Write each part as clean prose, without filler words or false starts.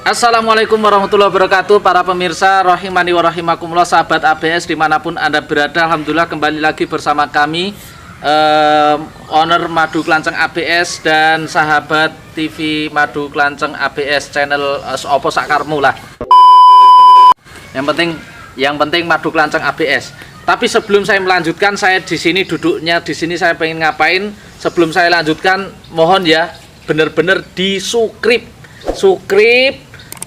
Assalamualaikum warahmatullahi wabarakatuh. Para pemirsa rahimani wa rahimakumullah, sahabat ABS dimanapun Anda berada. Alhamdulillah kembali lagi bersama kami, owner Madu Klanceng ABS dan sahabat TV Madu Klanceng ABS channel opo sakarmu lah. Yang penting Madu Klanceng ABS. Tapi sebelum saya melanjutkan, saya di sini duduknya di sini saya pengen ngapain? Sebelum saya lanjutkan, mohon ya bener-bener di subscribe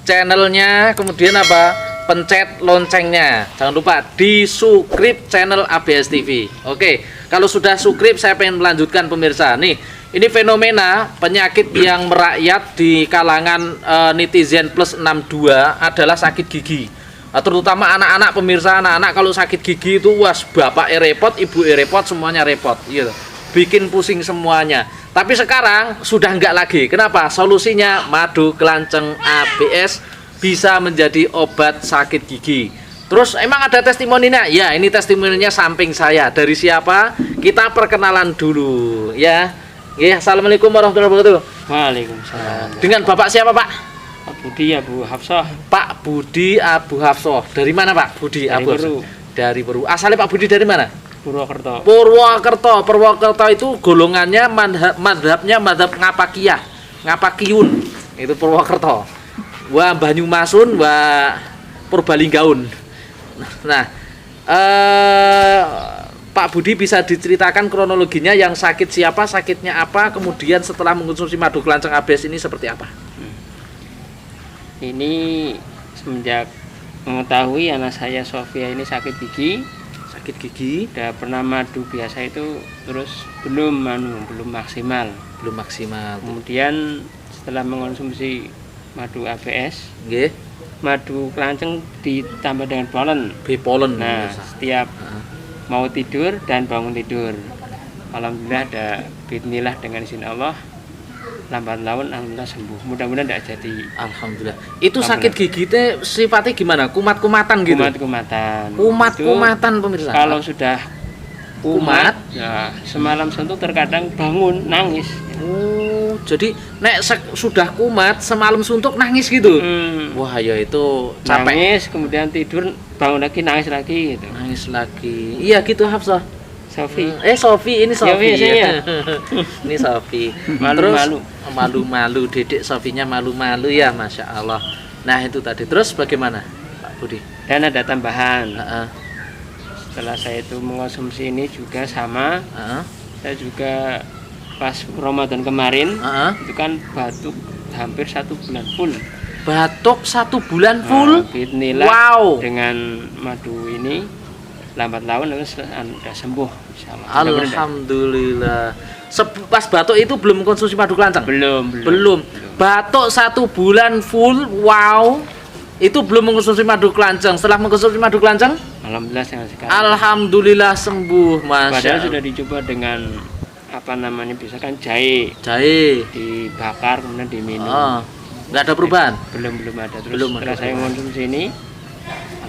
channelnya, kemudian apa, pencet loncengnya, jangan lupa di subscribe channel ABS TV. Oke, kalau sudah subscribe, saya pengen melanjutkan pemirsa. Nih, ini fenomena penyakit yang merakyat di kalangan netizen plus 62 adalah sakit gigi. Nah, terutama anak-anak pemirsa, anak-anak kalau sakit gigi itu was bapak repot, ibu repot, semuanya repot gitu. Bikin pusing semuanya. Tapi sekarang sudah enggak lagi. Kenapa? Solusinya Madu Klanceng ABS bisa menjadi obat sakit gigi. Terus emang ada testimoninya? Ya, ini testimoninya samping saya. Dari siapa? Kita perkenalan dulu ya. Ya, assalamualaikum warahmatullahi wabarakatuh. Waalaikumsalam. Dengan Bapak siapa, Pak? Pak Budi Abu Hafsah. Pak Budi Abu Hafsah. Dari mana, Pak Budi Abu Hafsah? Dari Peru. Asalnya Pak Budi dari mana? Purwokerto. Purwokerto itu golongannya madhabnya madhab Ngapakiyah, Ngapakiyun. Itu Purwokerto. Wah Banyumasun, wah Purbalinggaun. Nah, Pak Budi bisa diceritakan kronologinya, yang sakit siapa, sakitnya apa, kemudian setelah mengkonsumsi Madu Klanceng ABS ini seperti apa? Ini semenjak mengetahui anak saya Sofia ini sakit gigi, udah pernah madu biasa itu, terus belum maksimal. Kemudian setelah mengkonsumsi madu ABS, madu klanceng ditambah dengan polen. Nah, setiap mau tidur dan bangun tidur, alhamdulillah ada bismillah, dengan izin Allah lambat laun alhamdulillah sembuh. Mudah-mudahan tidak jadi. Alhamdulillah. Itu sakit gigi teh sifatnya gimana? Kumat-kumatan gitu. Kumat-kumatan pemirsa. Kalau sudah kumat, ya semalam suntuk terkadang bangun nangis. Oh, jadi nek sudah kumat semalam suntuk nangis gitu. Wah, ya itu capek. Nangis, kemudian tidur, bangun lagi nangis lagi gitu. Nangis lagi. Iya gitu Hafsah. Sofi. Ini Sofi. Ya. Ini Sofi. Malu-malu, dedek Sofinya malu-malu ya, Masya Allah. Nah itu tadi, terus bagaimana Pak Budi? Dan ada tambahan. Setelah saya itu mengonsumsi ini juga sama. Saya juga pas Ramadan kemarin itu kan batuk hampir 1 bulan full. Batuk 1 bulan full? Bismillah. Wow. Dengan madu ini lambat laun sudah sembuh, insyaallah. Alhamdulillah. Pas batuk itu belum konsumsi Madu Klanceng? Belum. Batuk 1 bulan full, wow. Itu belum mengkonsumsi Madu Klanceng. Setelah mengkonsumsi Madu Klanceng? Alhamdulillah sekali. Alhamdulillah sembuh, Masya. Padahal sudah dicoba dengan apa namanya, bisa kan jahe dibakar kemudian diminum. Nggak ada perubahan? Belum ada. Terus setelah saya mengonsumsi ini,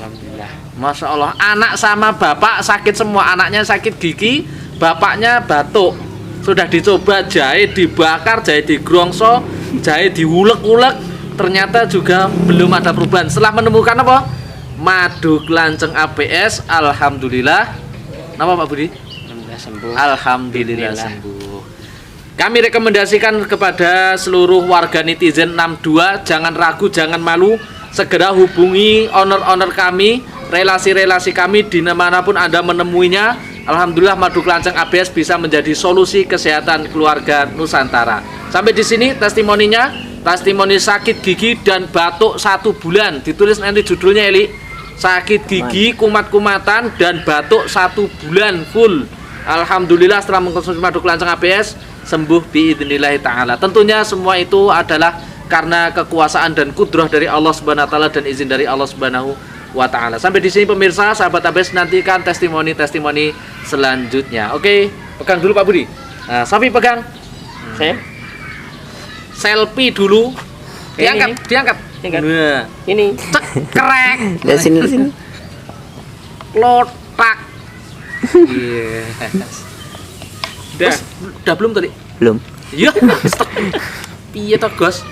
alhamdulillah. Masya Allah. Anak sama bapak sakit semua. Anaknya sakit gigi, bapaknya batuk. Sudah dicoba jahe dibakar, jahe digrongso, jahe diulek-ulek, ternyata juga belum ada perubahan. Setelah menemukan apa? Madu Klanceng ABS, alhamdulillah. Nama Pak Budi? Alhamdulillah sembuh. Alhamdulillah sembuh. Kami rekomendasikan kepada seluruh warga netizen 62, jangan ragu, jangan malu, segera hubungi owner-owner kami, relasi-relasi kami di manapun Anda menemuinya. Alhamdulillah Madu Klanceng ABS bisa menjadi solusi kesehatan keluarga Nusantara. Sampai di sini testimoninya, testimoni sakit gigi dan batuk 1 bulan. Ditulis nanti judulnya, Eli. Sakit gigi, kumat-kumatan dan batuk 1 bulan full. Alhamdulillah setelah mengkonsumsi Madu Klanceng ABS sembuh biidznillah taala. Tentunya semua itu adalah karena kekuasaan dan kudrah dari Allah Subhanahu wa taala dan izin dari Allah Subhanahu wa taala. Sampai di sini pemirsa, sahabat ABS, nantikan testimoni-testimoni selanjutnya. Oke, pegang dulu Pak Budi. Nah, Sofi pegang. Saya selfie dulu. Diangkat. Nah, ini cekrek. Dari sini. Lotak. Yes. Udah belum tadi? Belum. Iya. Piye to, Gos?